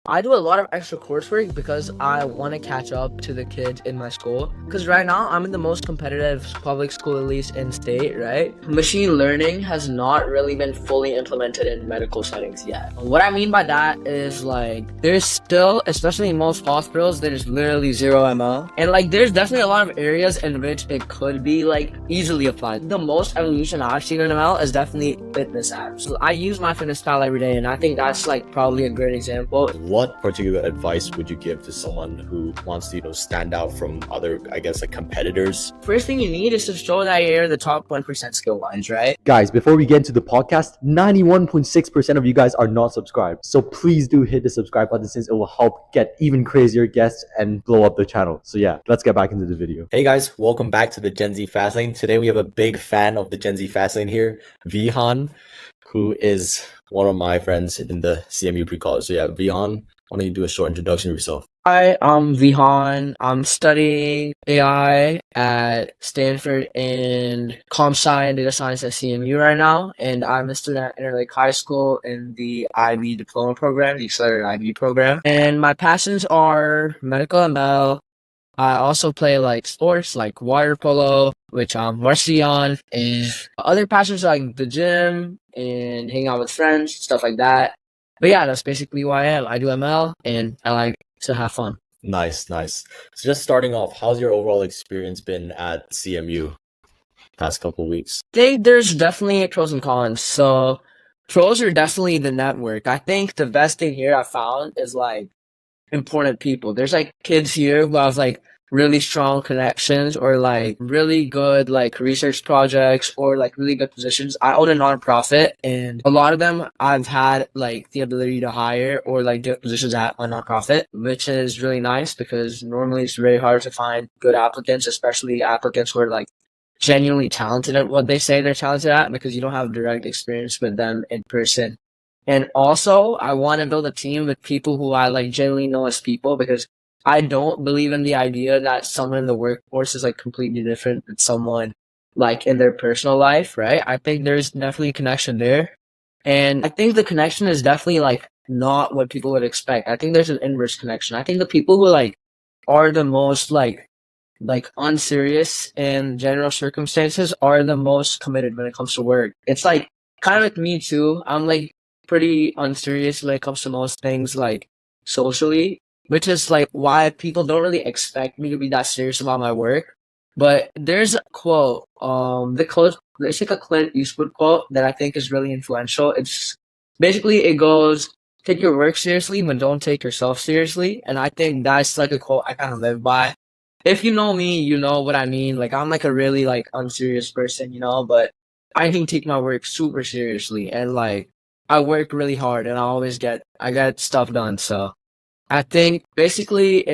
I do a lot of extra coursework because I want to catch up to the kids in my school. Because right now, I'm in the most competitive public school, at least in state, right? Machine learning has not really been fully implemented in medical settings yet. What I mean by that is there's still, especially in most hospitals, there's literally zero ML. And there's definitely a lot of areas in which it could be easily applied. The most evolution I've seen in ML is definitely fitness apps. So I use my fitness pal every day, and I think that's probably a great example. What particular advice would you give to someone who wants to, stand out from other, competitors? First thing you need is to show that you're the top 1% skill-wise, right? Guys, before we get into the podcast, 91.6% of you guys are not subscribed. So please do hit the subscribe button since it will help get even crazier guests and blow up the channel. So yeah, let's get back into the video. Hey guys, welcome back to the Gen Z Fastlane. Today we have a big fan of the Gen Z Fastlane here, Vihaan, who is one of my friends in the CMU pre-college. So yeah, Vihaan, why don't you do a short introduction of yourself? Hi, I'm Vihaan. I'm studying AI at Stanford and comp sci and data science at CMU right now. And I'm a student at Interlake High School in the IB diploma program, the accelerated IB program. And my passions are medical ML. I also play sports like water polo, which I'm varsity on, and other passions like the gym and hanging out with friends, stuff like that. But yeah, that's basically who I am. I do ML and I like to have fun. Nice. So just starting off, how's your overall experience been at CMU past couple weeks? I think there's definitely pros and cons. So pros are definitely the network. I think the best thing here I found is important people. There's kids here who have really strong connections or really good research projects or really good positions. I own a nonprofit and a lot of them I've had the ability to hire or get positions at my nonprofit, which is really nice because normally it's very hard to find good applicants, especially applicants who are genuinely talented at what they say they're talented at, because you don't have direct experience with them in person. And also, I want to build a team with people who I genuinely know as people, because I don't believe in the idea that someone in the workforce is completely different than someone in their personal life, right? I think there's definitely a connection there. And I think the connection is definitely not what people would expect. I think there's an inverse connection. I think the people who are the most unserious in general circumstances are the most committed when it comes to work. It's kind of like me too. I'm pretty unserious when it comes to most things socially, which is why people don't really expect me to be that serious about my work. But there's a quote, it's a Clint Eastwood quote that I think is really influential. It's basically, it goes, take your work seriously, but don't take yourself seriously. And I think that's a quote I kind of live by. If you know me, you know what I mean. I'm a really unserious person, but I can take my work super seriously, and I work really hard and I get stuff done. So I think basically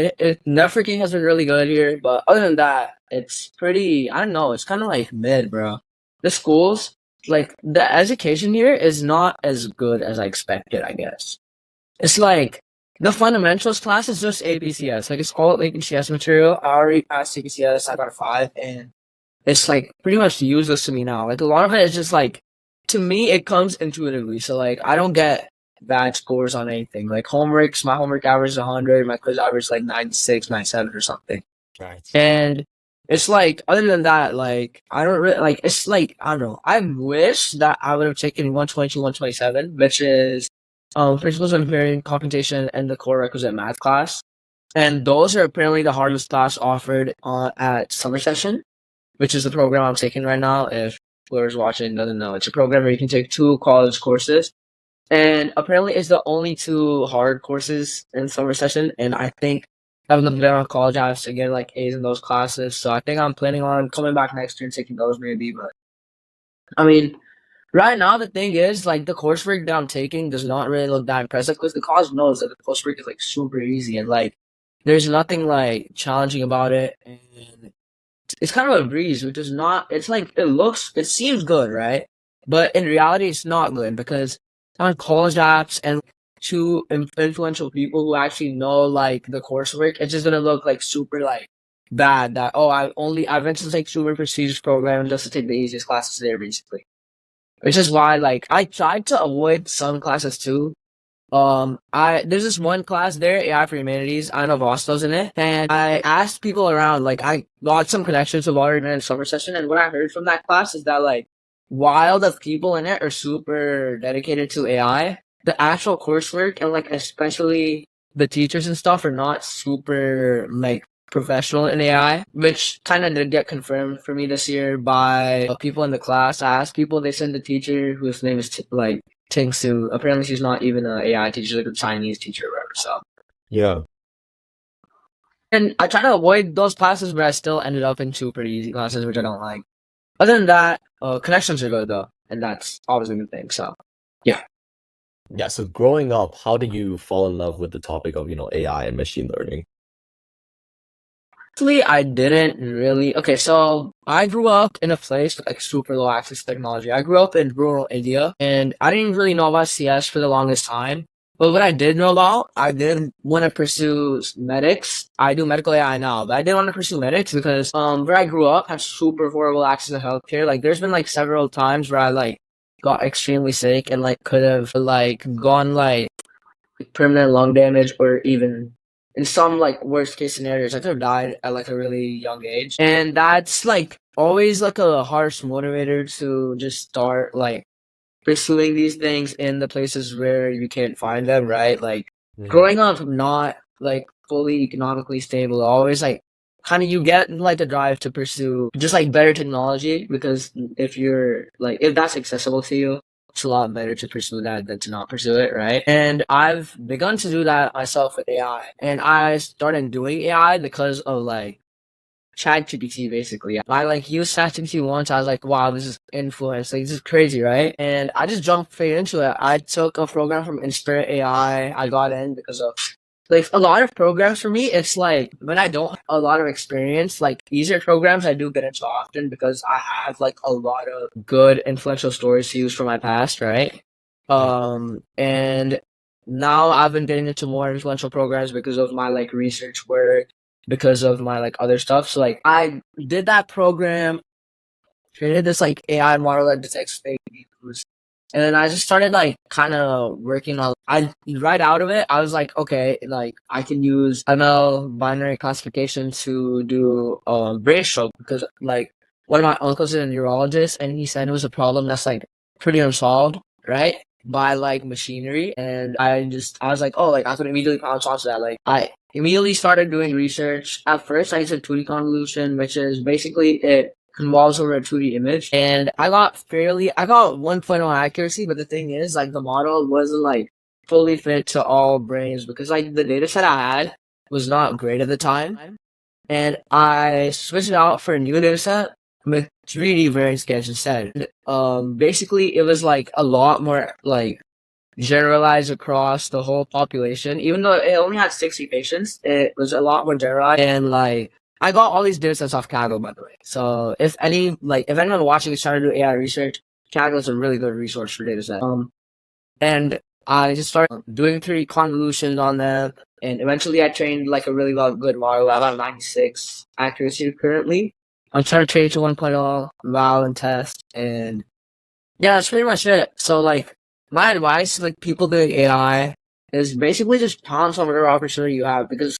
networking has been really good here, but other than that, it's pretty, I don't know, it's kind of mid, bro. The schools, the education here is not as good as I expected, I guess. It's the fundamentals class is just APCS. It's all APCS material. I already passed APCS, I got a 5, and it's pretty much useless to me now. A lot of it is just to me, it comes intuitively. So I don't get bad scores on anything. Homeworks, my homework average is 100, my quiz average 96, 97 or something. Right. And it's other than that, I don't really it's I don't know. I wish that I would have taken 122, 127, which is principles of engineering, computation, and the core requisite math class. And those are apparently the hardest class offered at summer session, which is the program I'm taking right now. If whoever's watching doesn't know, it's a program where you can take 2 college courses. And apparently it's the only 2 hard courses in summer session. And I think having them there on college, I have to get A's in those classes. So I think I'm planning on coming back next year and taking those maybe. But I mean, right now the thing is the coursework that I'm taking does not really look that impressive, because the college knows that the coursework is super easy and there's nothing challenging about it, and it's kind of a breeze, which is not, it's it seems good, right? But in reality, it's not good, because on college apps and 2 influential people who actually know the coursework, it's just gonna look super bad that, oh, I went to take super prestigious program just to take the easiest classes there, basically. Which is why I tried to avoid some classes too, there's this one class there, AI for Humanities. I know Vostos in it, and I asked people around. Like, I got some connections with Water in summer session, and what I heard from that class is that like, while the people in it are super dedicated to AI, the actual coursework and like especially the teachers and stuff are not super like professional in AI, which kind of did get confirmed for me this year by people in the class. I asked people, they said the teacher whose name is like Ting Su. Apparently, she's not even an AI teacher, she's like a Chinese teacher or whatever. So, Yeah. and I try to avoid those classes, but I still ended up in two pretty easy classes, which I don't like. Other than that, connections are good though, and that's always a good thing. So, Yeah. So growing up, how did you fall in love with the topic of, AI and machine learning? actually, I didn't really. Okay, so I grew up in a place with like super low access to technology. I grew up in rural India, and I didn't really know about CS for the longest time. But what I did know about, I did want to pursue medics. I do medical AI now, but I didn't want to pursue medics because where I grew up had super horrible access to healthcare. Like there's been like several times where I like got extremely sick and like could have like gone like permanent lung damage or even in some like worst case scenarios I could have died at like a really young age, and that's like always like a harsh motivator to just start like pursuing these things in the places where you can't find them, right? Like growing up not like fully economically stable, always like kind of you get like the drive to pursue just like better technology because if you're like if that's accessible to you, it's a lot better to pursue that than to not pursue it, right? And I've begun to do that myself with AI, and I started doing AI because of like ChatGPT basically. I like used ChatGPT once. I was like, wow, this is influence. Like, this is crazy, right? And I just jumped straight into it. I took a program from Inspire AI. I got in because of like a lot of programs for me. It's like when I don't have a lot of experience, like easier programs I do get into often because I have like a lot of good influential stories to use from my past, right? And now I've been getting into more influential programs because of my like research work, because of my like other stuff. So like I did that program, created this like AI model that detects fake news. And then I just started like kind of working on I right out of it, I was like, okay, like I can use ML binary classification to do brain stroke because like one of my uncles is a neurologist and he said it was a problem that's like pretty unsolved, right? By like machinery. And I was like, oh, like I could immediately pounce onto that. Like I immediately started doing research. At first I used a 2D convolution, which is basically it convolves over a 2D image. And I got 1.0 accuracy, but the thing is like the model wasn't like fully fit to all brains because like the data set I had was not great at the time. And I switched it out for a new data set with 3D variance sketch instead. Basically it was like a lot more like generalized across the whole population. Even though it only had 60 patients, it was a lot more generalized. And like, I got all these data sets off Kaggle, by the way. So if anyone watching is trying to do AI research, Kaggle is a really good resource for data sets. And I just started doing 3D convolutions on them. And eventually I trained like a really good model. I have 96 accuracy currently. I'm trying to train to 1.0 val and test. And yeah, that's pretty much it. So like, my advice to like people doing AI is basically just pounce on whatever opportunity you have because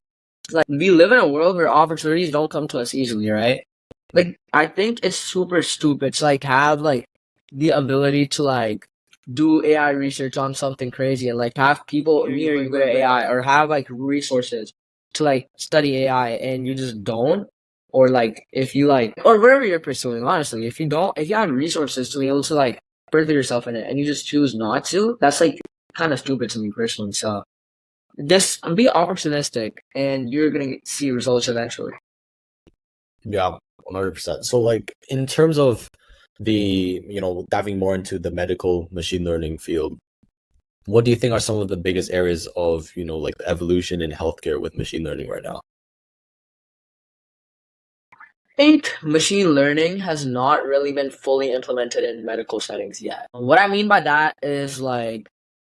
like we live in a world where opportunities don't come to us easily, right? Like I think it's super stupid to like have like the ability to like do AI research on something crazy and like have people near you good at AI or have like resources to like study AI and you just don't. Or like if you like or wherever you're pursuing, honestly, if you have resources to be able to like further yourself in it and you just choose not to, that's like kind of stupid to me personally. So just be opportunistic and you're gonna see results eventually. Yeah, 100%. So like in terms of the, diving more into the medical machine learning field, what do you think are some of the biggest areas of, like the evolution in healthcare with machine learning right now? I think machine learning has not really been fully implemented in medical settings yet. What I mean by that is like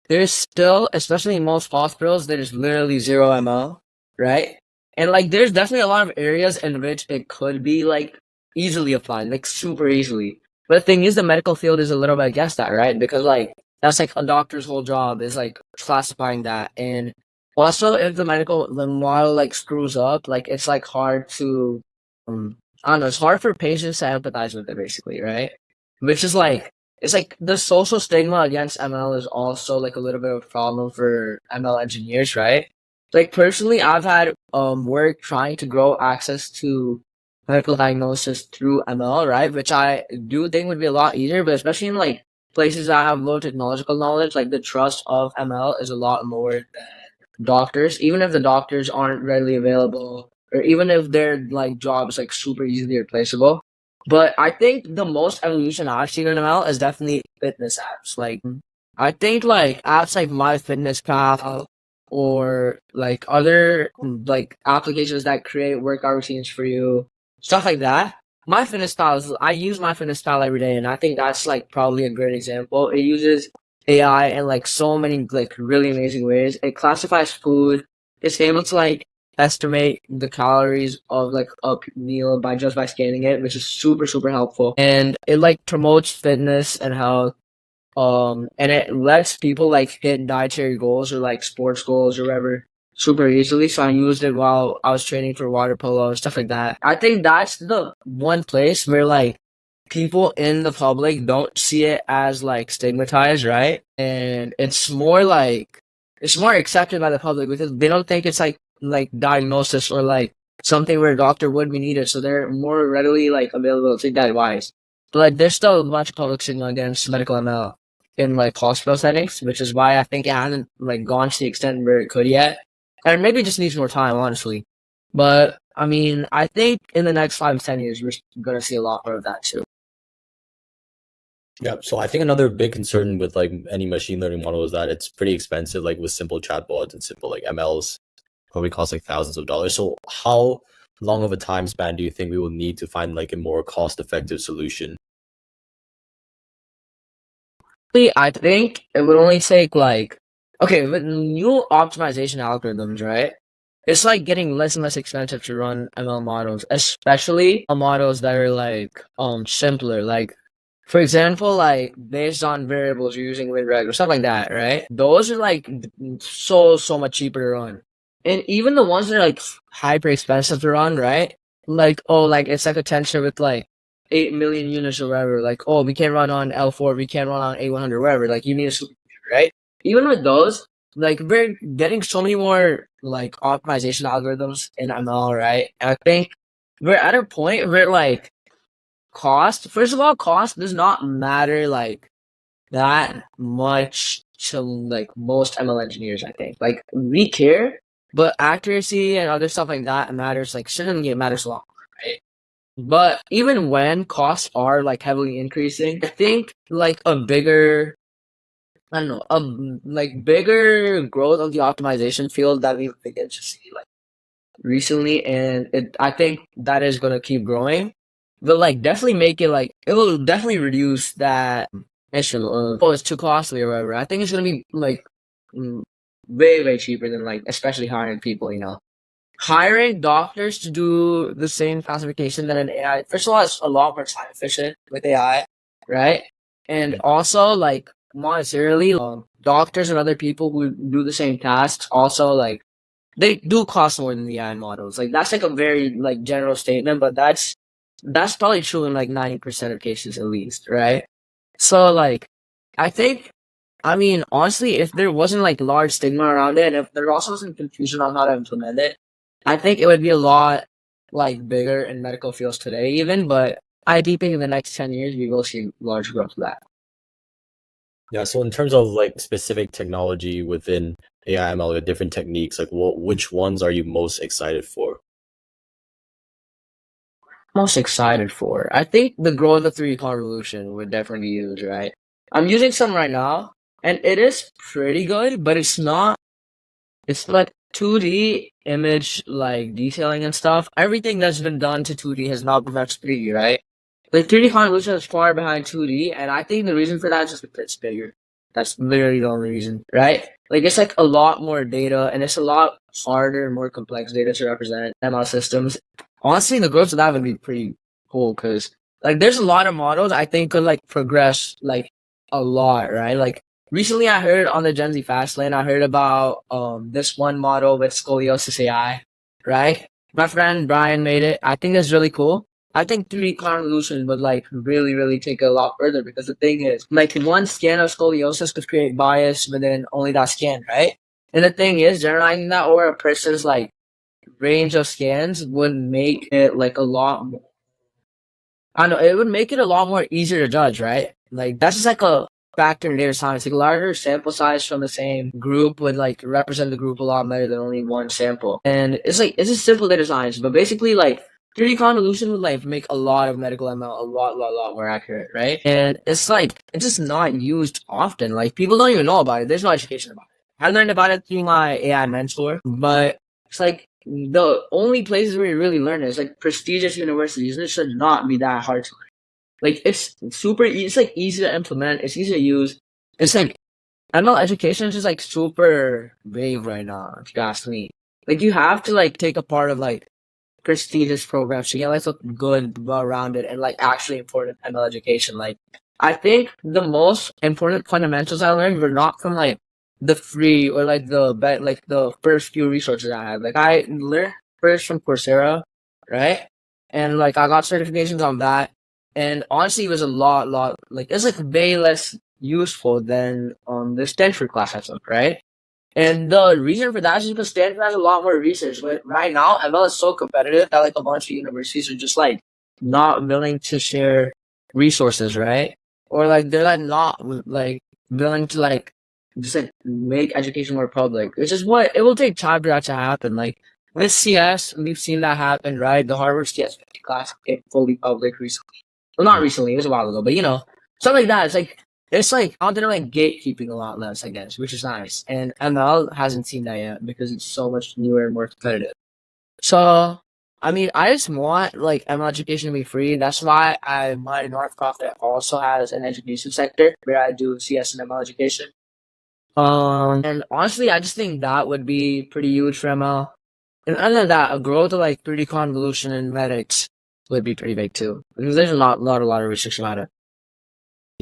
there's still, especially in most hospitals, there's literally zero ML, right? And like there's definitely a lot of areas in which it could be like easily applied, like super easily. But the thing is the medical field is a little bit against that, right? Because like That's like a doctor's whole job is like classifying that. And also if the model like screws up, like it's like hard to I don't know, it's hard for patients to empathize with it basically, right? Which is like it's like the social stigma against ML is also like a little bit of a problem for ML engineers, right? Like personally I've had work trying to grow access to medical diagnosis through ML, right? Which I do think would be a lot easier, but especially in like places that have low technological knowledge, like the trust of ML is a lot lower than doctors, even if the doctors aren't readily available, or even if their like job is like super easily replaceable. But I think the most evolution I've seen in ML is definitely fitness apps. Like I think like apps like MyFitnessPal or like other like applications that create workout routines for you, stuff like that. I use MyFitnessPal every day, and I think that's like probably a great example. It uses AI in like so many like really amazing ways. It classifies food. It's able to like estimate the calories of like a meal by scanning it, which is super helpful. And it like promotes fitness and health. And it lets people like hit dietary goals or like sports goals or whatever super easily. So I used it while I was training for water polo and stuff like that. I think that's the one place where like people in the public don't see it as like stigmatized, right? And it's more accepted by the public because they don't think it's like diagnosis or like something where a doctor would be needed. So they're more readily like available to take that advice. But like there's still a bunch of public stigma against medical ML in like hospital settings, which is why I think it hasn't like gone to the extent where it could yet. And maybe it just needs more time, honestly. But I mean, I think in the next 5 to 10 years, we're gonna see a lot more of that too. Yeah, so I think another big concern with like any machine learning model is that it's pretty expensive, like with simple chatbots and simple like MLs probably cost like thousands of dollars. So how long of a time span do you think we will need to find like a more cost-effective solution? I think it would only take like okay, with new optimization algorithms, right? It's like getting less and less expensive to run ML models, especially models that are like simpler. Like for example, like based on variables you're using WinReg or something like that, right? Those are like so much cheaper to run. And even the ones that are like hyper expensive to run, right? Like oh like it's like a tensor with like 8 million units or whatever. Like oh we can't run on L4, we can't run on A100, whatever. Like you need a supercomputer, right? Even with those, like we're getting so many more like optimization algorithms in ML, right? And I think we're at a point where like cost, first of all, cost does not matter like that much to like most ML engineers, I think. Like we care, but accuracy and other stuff like that matters like certainly it matters a lot, right? But even when costs are like heavily increasing, I think like a bigger I don't know, like bigger growth of the optimization field that we've begun to see like recently, and I think that is gonna keep growing. But like definitely make it like it will definitely reduce that issue of oh it's too costly or whatever. I think it's gonna be like mm, way cheaper than like especially hiring people. Hiring doctors to do the same classification that an AI. First of all, it's a lot more time efficient with AI, right? And also like monetarily, doctors and other people who do the same tasks also like they do cost more than the AI models. Like that's like a very like general statement, but that's probably true in like 90% of cases at least, right? So like I think I mean honestly if there wasn't like large stigma around it and if there also wasn't confusion on how to implement it, I think it would be a lot like bigger in medical fields today even, but I do think in the next 10 years we will see large growth of that. Yeah, so in terms of like specific technology within AI ML, like different techniques, like which ones are you most excited for? Most excited for. I think the growth of 3D convolution would definitely use, right? I'm using some right now, and it is pretty good, but it's like 2D image like detailing and stuff. Everything that's been done to 2D has not been much 3D, right? Like 3D convolution is far behind 2D, and I think the reason for that is just because it's bigger. That's literally the only reason, right? Like it's like a lot more data, and it's a lot harder and more complex data to represent ML systems. Honestly, the growth of that would be pretty cool because like there's a lot of models I think could like progress like a lot, right? Like recently I heard on the Gen Z Fastlane, I heard about this one model with scoliosis AI, right? My friend Brian made it. I think that's really cool. I think 3D convolution would like really, really take it a lot further because the thing is, like one scan of scoliosis could create bias within only that scan, right? And the thing is, generalizing that over a person's like range of scans would make it like a lot more, I don't know, it would make it a lot more easier to judge, right? Like that's just like a factor in data science. Like a larger sample size from the same group would like represent the group a lot better than only one sample. And it's just simple data science, but basically like 3D convolution would like make a lot of medical ML a lot more accurate, right? And it's like it's just not used often. Like people don't even know about it. There's no education about it. I learned about it through my AI mentor, but it's like the only places where you really learn is like prestigious universities, and it should not be that hard to learn. Like it's super easy. It's like easy to implement. It's easy to use. It's like ML education is just like super vague right now. If you ask me, like you have to like take a part of like prestigious programs to get like a good, well-rounded, and like actually important ML education. Like I think the most important fundamentals I learned were not from like the free or like like the first few resources I had. Like I learned first from Coursera, right? And like I got certifications on that, and honestly, it was a lot like it's like way less useful than the Stanford class I took, right? And the reason for that is because Stanford has a lot more research. But right now, ML is so competitive that like a bunch of universities are just like not willing to share resources, right? Or like they're like not like willing to like just like make education more public. Which is what it will take time for that to happen. Like with CS, we've seen that happen, right? The Harvard CS 50 class became fully public recently. Well, not recently, it was a while ago, but you know, something like that. It's like out there like gatekeeping a lot less, I guess, which is nice. And ML hasn't seen that yet because it's so much newer and more competitive. So I mean, I just want like ML education to be free. That's why my nonprofit also has an education sector where I do CS and ML education. And honestly, I just think that would be pretty huge for ML. And other than that, a growth of like 3D convolution and medics would be pretty big too, because there's a lot of research about it.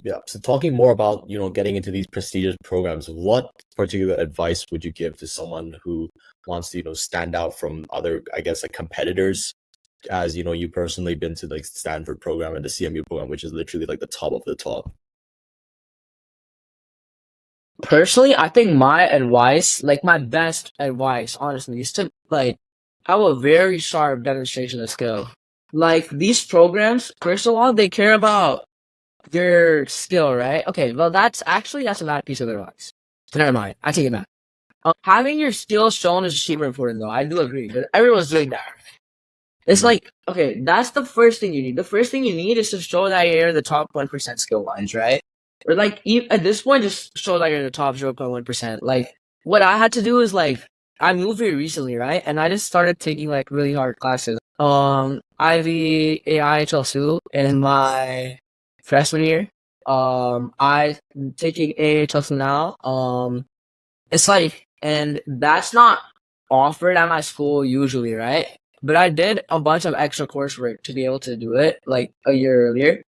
Yeah. So talking more about, getting into these prestigious programs, what particular advice would you give to someone who wants to, stand out from other, I guess, like competitors? As you personally been to like Stanford program and the CMU program, which is literally like the top of the top. Personally, I think my advice, like my best advice, honestly, is to like have a very sharp demonstration of skill. Like these programs, first of all, they care about your skill, right? Okay, well that's a bad piece of advice. So never mind, I take it back. Having your skills shown is super important, though. I do agree, but everyone's doing that. It's like, okay, that's the first thing you need. The first thing you need is to show that you're the top 1% skill wise, right? Or like, at this point, just show that you're the top 0.1%. Like, what I had to do is like, I moved here recently, right? And I just started taking like really hard classes. IV AI HL2 in my freshman year. I taking AHL2 now. It's like, and that's not offered at my school usually, right? But I did a bunch of extra coursework to be able to do it like a year earlier.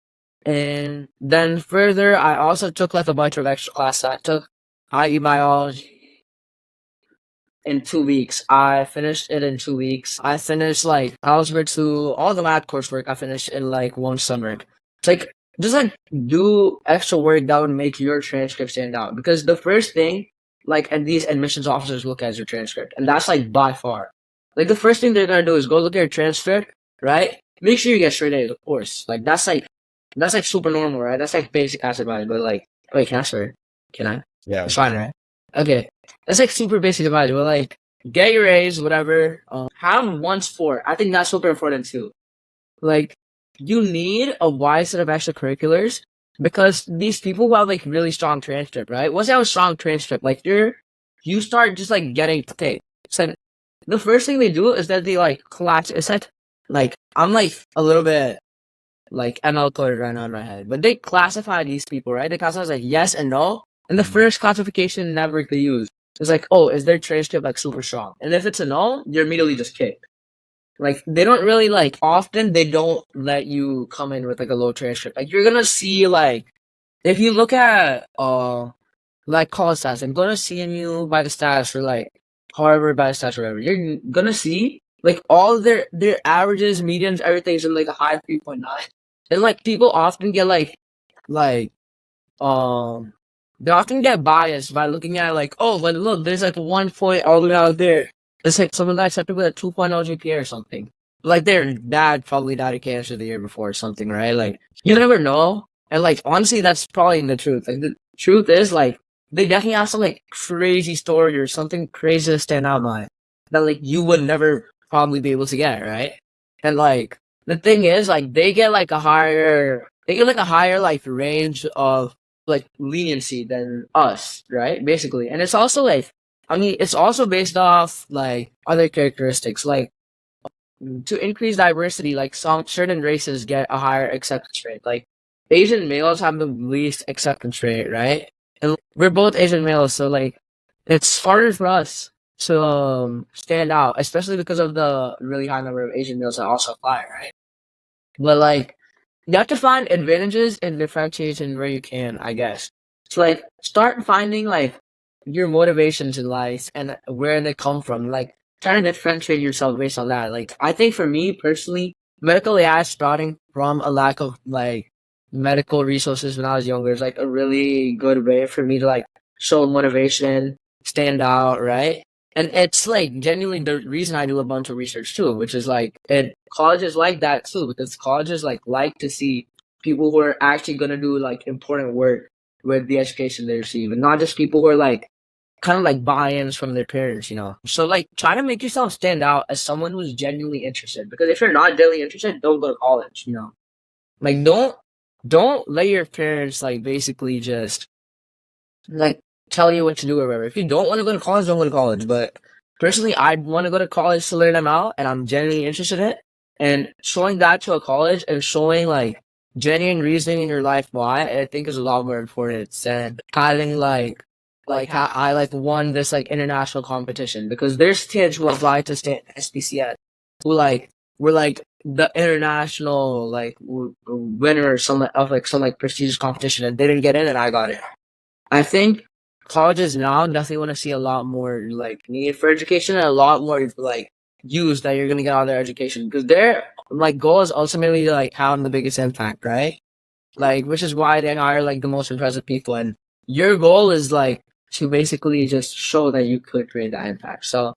And then further, I also took like a bunch of extra classes. I took IE biology in 2 weeks. I finished it in 2 weeks. I finished like algebra 2, all the math coursework I finished in like one summer. It's like, just like do extra work that would make your transcript stand out. Because the first thing, like, and these admissions officers look at your transcript. And that's like by far. Like the first thing they're gonna do is go look at your transcript, right? Make sure you get straight A's, of course. Like that's like super normal, right? That's like basic acid advice, but like wait, can I swear? Can I? Yeah. It's fine, right? Okay. That's like super basic advice, but like get your A's, whatever. Have one sport. I think that's super important too. Like you need a wide set of extracurriculars because these people who have like really strong transcript, right? Once you have a strong transcript, like you start just like getting paid. So the first thing they do is that they like class. It's like I'm like a little bit like ML coded right now in my head, but they classify these people, right? They classify as like yes and no, and the first classification network they use is like, oh, is their transcript like super strong? And if it's a no, you're immediately just kicked. Like they don't really like often they don't let you come in with like a low transcript. Like you're gonna see like if you look at like college stats, and go to CMU by the stats or like Harvard by the stats or whatever, you're gonna see like all their averages, medians, everything's in like a high 3.9. And like people often get like um they often get biased by looking at like, oh, but look, there's like 1 point all the way out there. It's like someone that's accepted with a 2.0 GPA or something. Like their dad probably died of cancer the year before or something, right? Like you never know. And like honestly, that's probably the truth. Like the truth is like they definitely have some like crazy story or something crazy to stand out by that like you would never probably be able to get, right? And like the thing is like they get like a higher like range of like leniency than us, right? Basically. And it's also like I mean it's also based off like other characteristics. Like to increase diversity, like some certain races get a higher acceptance rate. Like Asian males have the least acceptance rate, right? And we're both Asian males, so like it's harder for us to stand out, especially because of the really high number of Asian males that also apply, right? But like you have to find advantages and differentiation where you can, I guess. So like start finding like your motivations in life and where they come from. Like trying to differentiate yourself based on that. Like I think for me personally, medical AI starting from a lack of like medical resources when I was younger is like a really good way for me to like show motivation, stand out, right? And it's like genuinely the reason I do a bunch of research too, which is like and colleges like that too, because colleges like to see people who are actually gonna do like important work with the education they receive, and not just people who are like kind of like buy-ins from their parents, you know. So like try to make yourself stand out as someone who's genuinely interested. Because if you're not genuinely interested, don't go to college, you know. Like don't let your parents like basically just like tell you what to do or whatever. If you don't want to go to college, don't go to college. But personally, I want to go to college to learn them out, and I'm genuinely interested in it. And showing that to a college and showing like genuine reasoning in your life why, I think is a lot more important than having like how I like won this like international competition, because there's kids who apply to stay at SPCS who like were like the international like winner or some of like some like prestigious competition and they didn't get in and I got it. I think colleges now definitely want to see a lot more like need for education and a lot more like use that you're gonna get out of their education, because their like goal is ultimately to like have the biggest impact, right? Like which is why they hire like the most impressive people, and your goal is like to basically just show that you could create that impact. So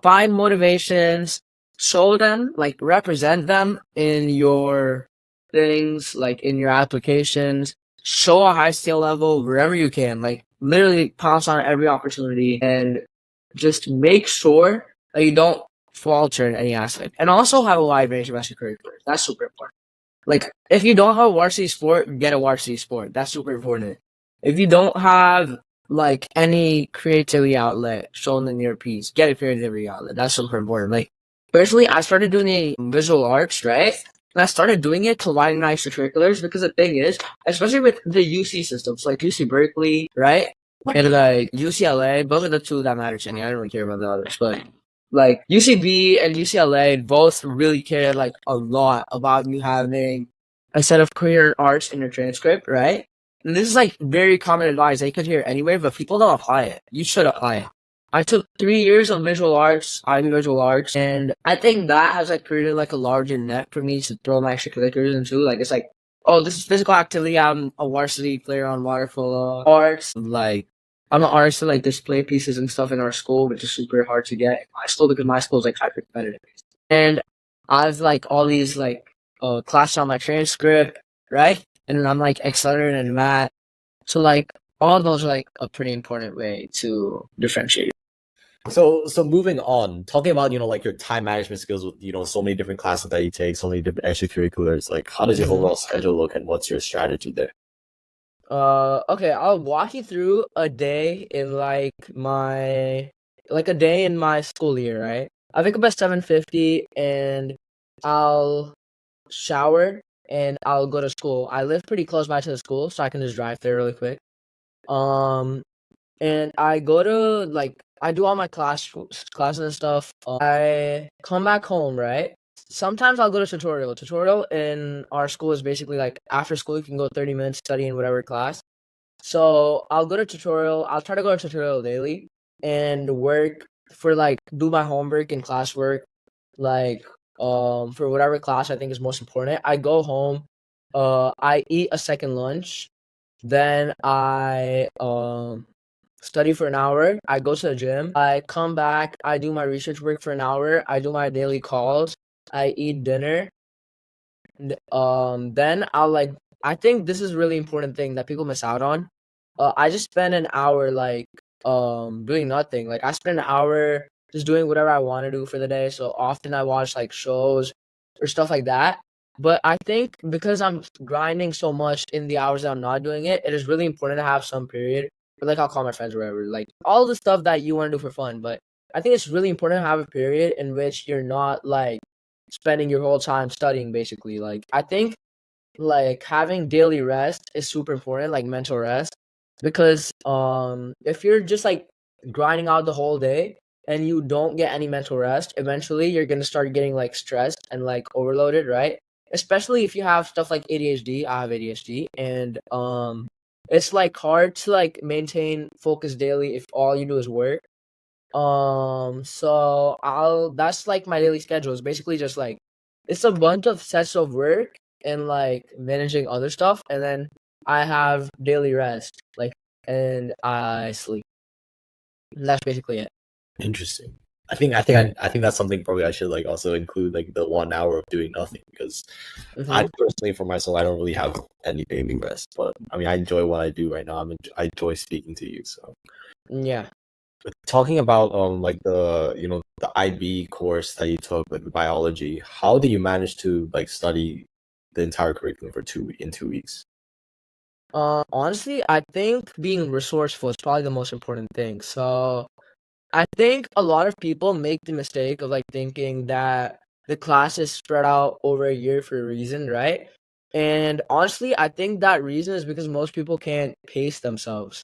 find motivations, show them, like represent them in your things, like in your applications, show a high skill level wherever you can, like literally pounce on every opportunity and just make sure that you don't falter in any aspect. And also have a wide range of extracurriculars. That's super important. Like if you don't have a varsity sport, get a varsity sport. That's super important. If you don't have like any creativity outlet shown in your piece, get a creativity outlet. That's super important. Like personally, I started doing the visual arts, right? And I started doing it to widen my extracurriculars, because the thing is, especially with the UC systems, like UC Berkeley, right? And like UCLA, both are the two that matter to me. I don't really care about the others, but like UCB and UCLA both really care like a lot about you having a set of career arts in your transcript, right? And this is like very common advice I could hear anyway, but people don't apply it. You should apply it. I took 3 years of visual arts, IB visual arts, and I think that has like created like a larger net for me to throw my extracurriculars into. Like it's like, oh, this is physical activity. I'm a varsity player on water polo. Arts, like I'm an artist to like display pieces and stuff in our school, which is super hard to get in my school because my school is like hyper competitive. And I've like all these like classes on my transcript, right? And then I'm like accelerating in that. So like all those are like a pretty important way to differentiate. So moving on, talking about, like your time management skills with, so many different classes that you take, so many different extracurriculars, like how does your overall schedule look and what's your strategy there? Okay, I'll walk you through a day in like a day in my school year, right? I wake up at 7:50 and I'll shower and I'll go to school. I live pretty close by to the school, so I can just drive there really quick. Um, and I go to like I do all my classes and stuff. I come back home, right? Sometimes I'll go to tutorial. Tutorial in our school is basically like after school you can go 30 minutes study in whatever class. So I'll go to tutorial. I'll try to go to tutorial daily and work for like do my homework and classwork, like for whatever class I think is most important. I go home, I eat a second lunch, then I study for an hour. I go to the gym. I come back. I do my research work for an hour. I do my daily calls. I eat dinner. Then I'll like. I think this is a really important thing that people miss out on. I just spend an hour like doing nothing. Like I spend an hour just doing whatever I want to do for the day. So often I watch like shows or stuff like that. But I think because I'm grinding so much in the hours that I'm not doing it, it is really important to have some period. Or like I'll call my friends or whatever. Like all the stuff that you want to do for fun. But I think it's really important to have a period in which you're not like spending your whole time studying basically. Like I think like having daily rest is super important, like mental rest, because if you're just like grinding out the whole day and you don't get any mental rest, eventually you're gonna start getting like stressed and like overloaded, right? Especially if you have stuff like ADHD. I have ADHD, and it's like hard to like maintain focus daily if all you do is work. So I'll that's like my daily schedule. It's basically just like it's a bunch of sets of work and like managing other stuff, and then I have daily rest, like, and I sleep. That's basically it. Interesting. I think that's something probably I should like also include like the 1 hour of doing nothing because I Mhm. personally for myself I don't really have any daily rest, but I mean I enjoy what I do right now. I enjoy speaking to you. So Yeah. talking about like the the IB course that you took like biology, how did you manage to like study the entire curriculum for 2 weeks? Honestly, I think being resourceful is probably the most important thing. So I think a lot of people make the mistake of like thinking that the class is spread out over a year for a reason, right? And honestly, I think that reason is because most people can't pace themselves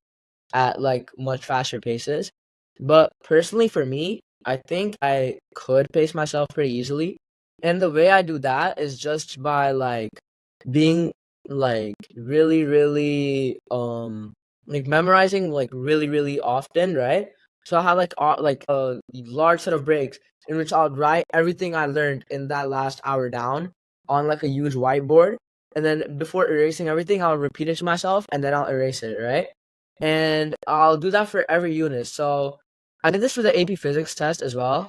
at like much faster paces. But personally, for me, I think I could pace myself pretty easily. And the way I do that is just by like being like really, really like memorizing like really, really often, right? So I have like a large set of breaks in which I'll write everything I learned in that last hour down on like a huge whiteboard. And then before erasing everything, I'll repeat it to myself and then I'll erase it, right? And I'll do that for every unit. So I did this for the AP Physics test as well.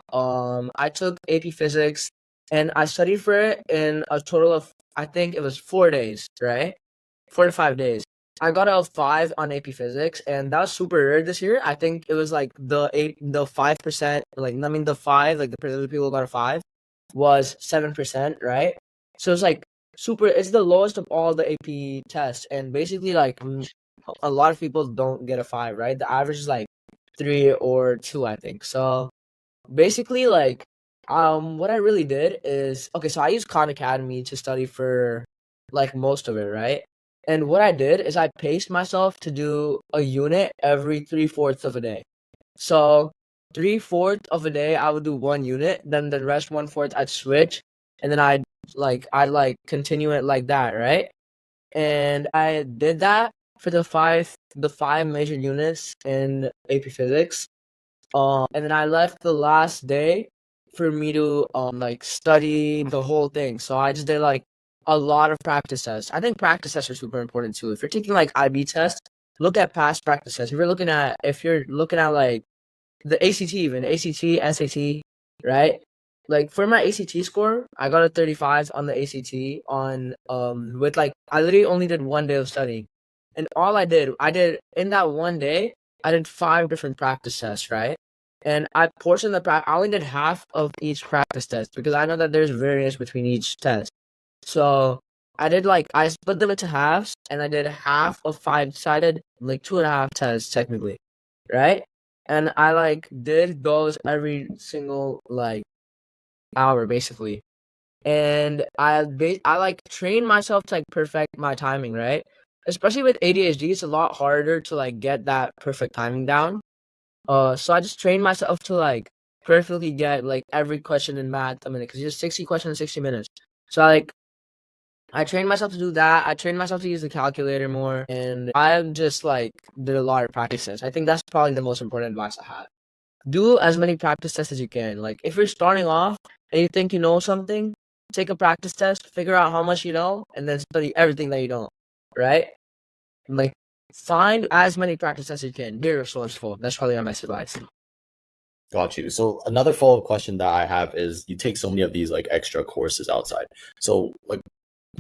I took AP Physics and I studied for it in a total of I think it was 4 days, right? 4 to 5 days. I got a 5 on AP Physics, and that was super rare this year. I think it was like the 5%, like I mean the five, like the percentage of people who got a 5 was 7%, right? So it's like super. It's the lowest of all the AP tests, and basically like a lot of people don't get a 5, right? The average is like 3 or 2, I think. So basically, like, what I really did is okay. So I used Khan Academy to study for like most of it, right? And what I did is I paced myself to do a unit every 3/4 of a day. So 3/4 of a day I would do one unit, then the rest 1/4 I'd switch, and then I'd continue it like that, right? And I did that for the five major units in AP Physics. And then I left the last day for me to like study the whole thing. So I just did like a lot of practice tests. I think practice tests are super important too. If you're taking like IB tests, look at past practice tests. If you're looking at like the ACT, even ACT, SAT, right? Like for my ACT score, I got a 35 on the ACT on with like I literally only did 1 day of studying. And all I did in that 1 day, I did 5 different practice tests, right? And I only did half of each practice test because I know that there's variance between each test. So I split them into halves and I did half of 5 sided, like 2.5 tests technically, right? And I like did those every single like hour basically. And I like trained myself to like perfect my timing, right? Especially with ADHD, it's a lot harder to like get that perfect timing down. So I just trained myself to like perfectly get like every question in math a minute because you just 60 questions in 60 minutes. So I like I trained myself to do that. I trained myself to use the calculator more, and I've just like did a lot of practice tests. I think that's probably the most important advice I have. Do as many practice tests as you can. Like if you're starting off and you think you know something, take a practice test, figure out how much you know, and then study everything that you don't. Right? Like find as many practice tests as you can. Be resourceful. That's probably my best advice. Got you. So another follow-up question that I have is you take so many of these like extra courses outside. So like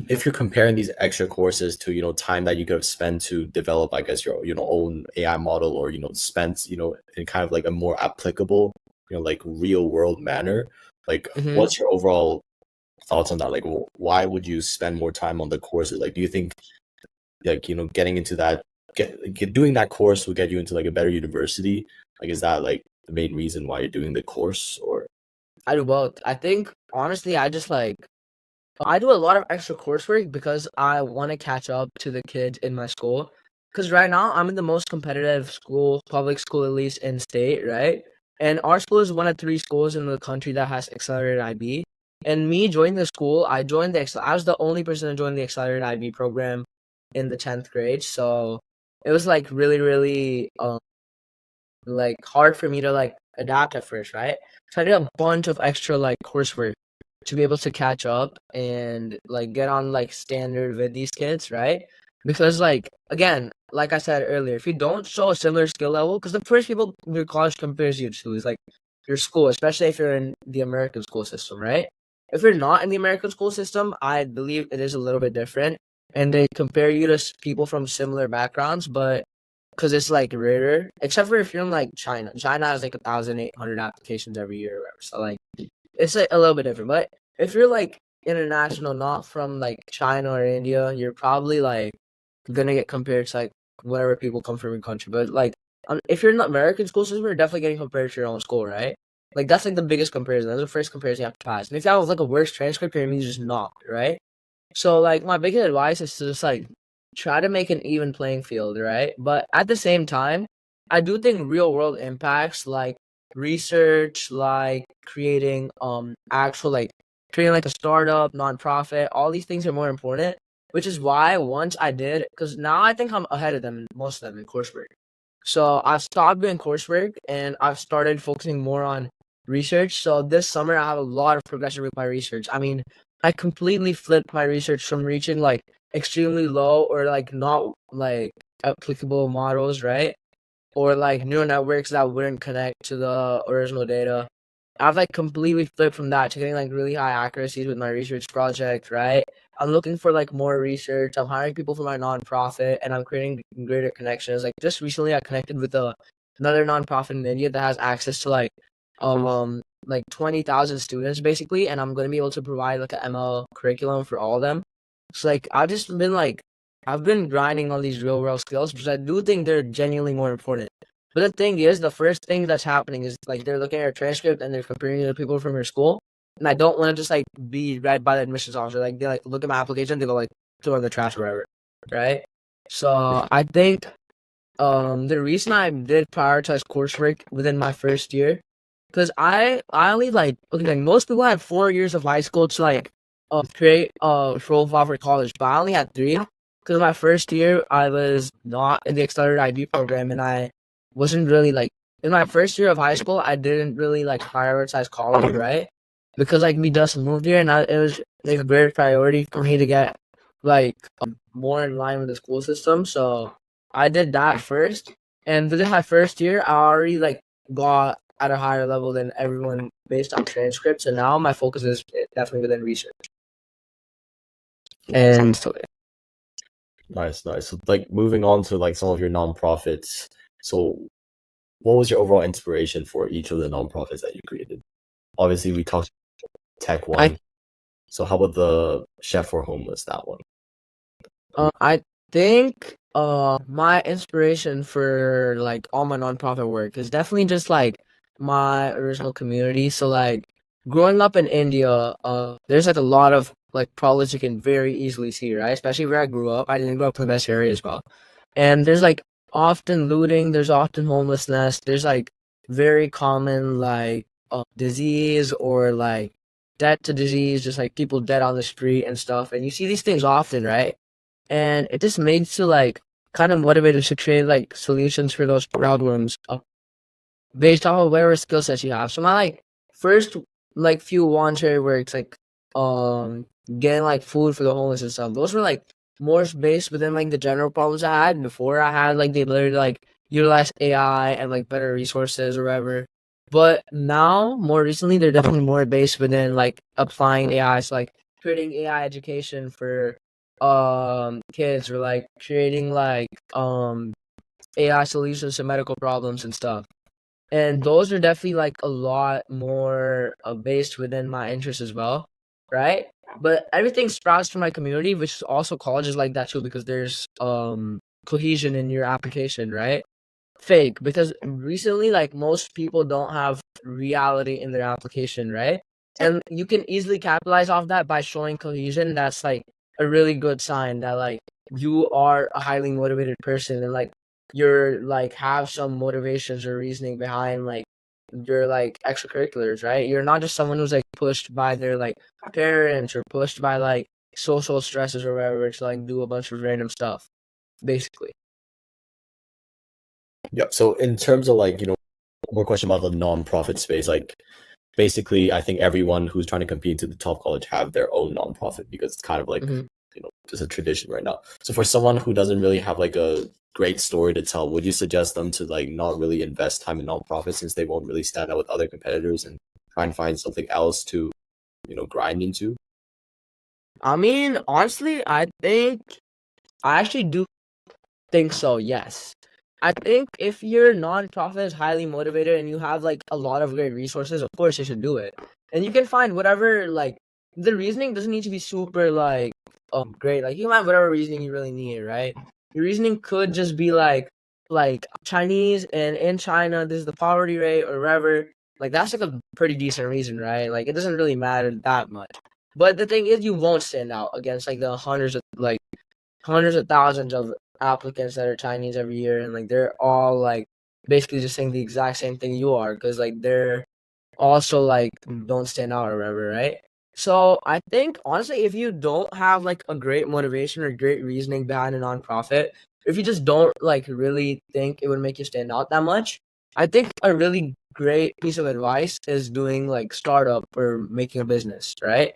if you're comparing these extra courses to, time that you could have spent to develop, I guess, your, own AI model or, spent, in kind of like a more applicable, like real world manner, like Mhm. what's your overall thoughts on that? Like, why would you spend more time on the courses? Like, do you think like, getting into that, doing that course will get you into like a better university? Like, is that like the main reason why you're doing the course or? I do both. I think honestly, I just like I do a lot of extra coursework because I want to catch up to the kids in my school. Because right now I'm in the most competitive school, public school at least in state, right? And our school is one of 3 schools in the country that has accelerated IB. And me joining the school, I was the only person to join the accelerated IB program in the 10th grade. So it was like really, really like hard for me to like adapt at first, right? So I did a bunch of extra like coursework to be able to catch up and like get on like standard with these kids, right? Because like again, like I said earlier, if you don't show a similar skill level, because the first people your college compares you to is like your school, especially if you're in the American school system, right? If you're not in the American school system, I believe it is a little bit different, and they compare you to people from similar backgrounds, but because it's like rarer, except for if you're in like China. China has like 1,800 applications every year or whatever. So like it's like a little bit different. But if you're like international, not from like China or India, you're probably like gonna get compared to like whatever people come from your country. But like if you're in the American school system, you're definitely getting compared to your own school, right? Like that's like the biggest comparison. That's the first comparison you have to pass. And if you have like a worse transcript, you're just knocked, right? So like my biggest advice is to just like try to make an even playing field, right? But at the same time, I do think real world impacts like research, like creating actual like creating like a startup, nonprofit, all these things are more important. Which is why once I did, because now I think I'm ahead of them, most of them in coursework. So I've stopped doing coursework and I've started focusing more on research. So this summer I have a lot of progression with my research. I mean, I completely flipped my research from reaching like extremely low or like not like applicable models, right? Or like neural networks that wouldn't connect to the original data. I've like completely flipped from that to getting like really high accuracies with my research project, right? I'm looking for like more research. I'm hiring people for my nonprofit and I'm creating greater connections. Like just recently I connected with another nonprofit in India that has access to like 20,000 students basically, and I'm gonna be able to provide like an ML curriculum for all of them. So like I've been grinding on these real world skills because I do think they're genuinely more important. But the thing is, the first thing that's happening is like they're looking at your transcript and they're comparing you to people from your school. And I don't want to just like be read by the admissions officer. Like they like look at my application, they go like throw it in the trash or whatever. Right? So I think the reason I did prioritize coursework within my first year, because I only like okay, like most people had 4 years of high school to like create a profile for college, but I only had 3. Because my first year I was not in the accelerated IB program, and I wasn't really like in my first year of high school I didn't really like prioritize college, right? Because like we just moved here, and it was like a great priority for me to get like more in line with the school system. So I did that first, and within my first year, I already like got at a higher level than everyone based on transcripts, and now my focus is definitely within research. And so Nice, nice. So, like moving on to like some of your nonprofits. So, what was your overall inspiration for each of the nonprofits that you created? Obviously, we talked tech one. So, how about the Chef for Homeless? That one. I think my inspiration for like all my nonprofit work is definitely just like my original community. So like growing up in India, there's like a lot of like problems you can very easily see, right? Especially where I grew up. I didn't grow up in the best area as well. And there's like often looting, there's often homelessness, there's like very common like disease or like dead to disease, just like people dead on the street and stuff. And you see these things often, right? And it just makes you like kind of motivated to create like solutions for those problems based off of whatever skill sets you have. So my like first like few voluntary works like getting like food for the homeless and stuff. Those were like more based within like the general problems I had before. I had like the ability to like utilize AI and like better resources or whatever. But now, more recently, they're definitely more based within like applying AI, so like creating AI education for kids, or like creating like AI solutions to medical problems and stuff. And those are definitely like a lot more based within my interests as well, right? But everything sprouts from my community, which is also colleges like that too, because there's cohesion in your application, right? Fake, because recently like most people don't have reality in their application, right? And you can easily capitalize off that by showing cohesion. That's like a really good sign that like you are a highly motivated person, and like you're like have some motivations or reasoning behind like your like extracurriculars, right? You're not just someone who's like pushed by their like parents or pushed by like social stresses or whatever to like do a bunch of random stuff, basically. Yeah. So in terms of like, more question about the nonprofit space, like basically I think everyone who's trying to compete into the top college have their own nonprofit because it's kind of like, Mhm. just a tradition right now. So for someone who doesn't really have like a great story to tell, would you suggest them to like not really invest time in nonprofits since they won't really stand out with other competitors and try and find something else to, grind into? I mean, honestly, I actually do think so, yes. I think if your nonprofit is highly motivated and you have like a lot of great resources, of course you should do it. And you can find whatever like the reasoning doesn't need to be super like great. Like you can find whatever reasoning you really need, right? Your reasoning could just be like Chinese, and in China this is the poverty rate or whatever. Like that's like a pretty decent reason, right? Like it doesn't really matter that much. But the thing is you won't stand out against like the hundreds of thousands of applicants that are Chinese every year, and like they're all like basically just saying the exact same thing you are, because like they're also like don't stand out or whatever, right? So I think honestly, if you don't have like a great motivation or great reasoning behind a nonprofit, if you just don't like really think it would make you stand out that much, I think a really great piece of advice is doing like startup or making a business, right?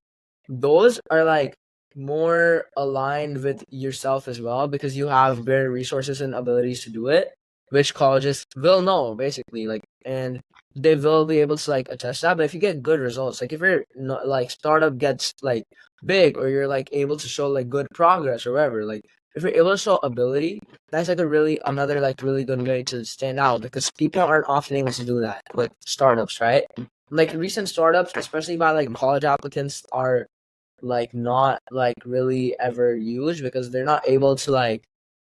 Those are like more aligned with yourself as well, because you have better resources and abilities to do it, which colleges will know basically, like, and they will be able to like attest that. But if you get good results, like if your not, like startup gets like big, or you're like able to show like good progress or whatever, like if you're able to show ability, that's like a really another like really good way to stand out, because people aren't often able to do that with startups, right? Like recent startups, especially by like college applicants, are like not like really ever used because they're not able to like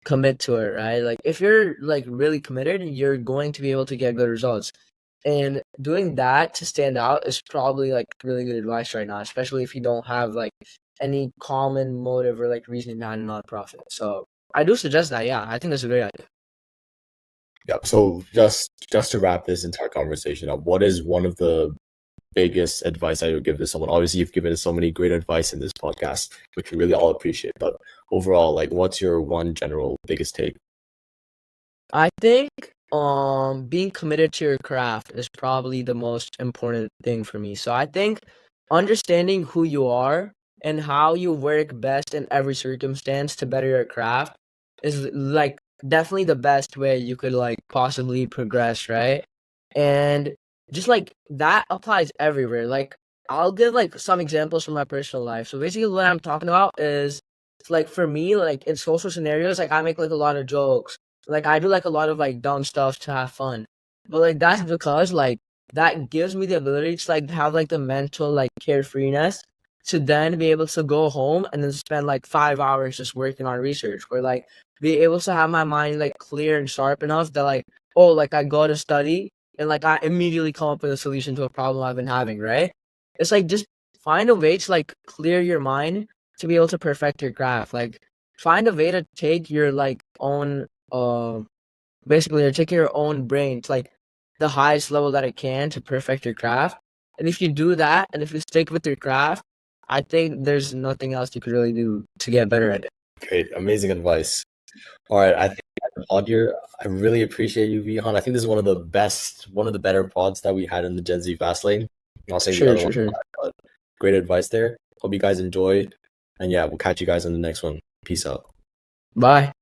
commit to it, right? Like if you're like really committed, you're going to be able to get good results. And doing that to stand out is probably like really good advice right now, especially if you don't have like any common motive or like reasoning behind a nonprofit. So I do suggest that. Yeah, I think that's a great idea. Yeah. So just to wrap this entire conversation up, what is one of the biggest advice I would give to someone? Obviously, you've given so many great advice in this podcast, which we really all appreciate. But overall, like, what's your one general biggest take? I think being committed to your craft is probably the most important thing for me. So I think understanding who you are and how you work best in every circumstance to better your craft is like definitely the best way you could like possibly progress, right? And just like that applies everywhere. Like I'll give like some examples from my personal life. So basically what I'm talking about is like for me, like in social scenarios, like I make like a lot of jokes, like I do like a lot of like dumb stuff to have fun. But like that's because like that gives me the ability to like have like the mental like carefreeness to then be able to go home and then spend like 5 hours just working on research, or like be able to have my mind like clear and sharp enough that like, oh, like I go to study and like I immediately come up with a solution to a problem I've been having, right? It's like just find a way to like clear your mind to be able to perfect your craft. Like find a way to take your like own basically you're taking your own brain to like the highest level that it can to perfect your craft. And if you do that, and if you stick with your craft, I think there's nothing else you could really do to get better at it. Great, amazing advice. All right, I think the pod here, I really appreciate you, Vihaan. I think this is one of the better pods that we had in the Gen Z fast lane. I'm not saying the other one, Sure. but great advice there. Hope you guys enjoyed. And yeah, we'll catch you guys in the next one. Peace out. Bye.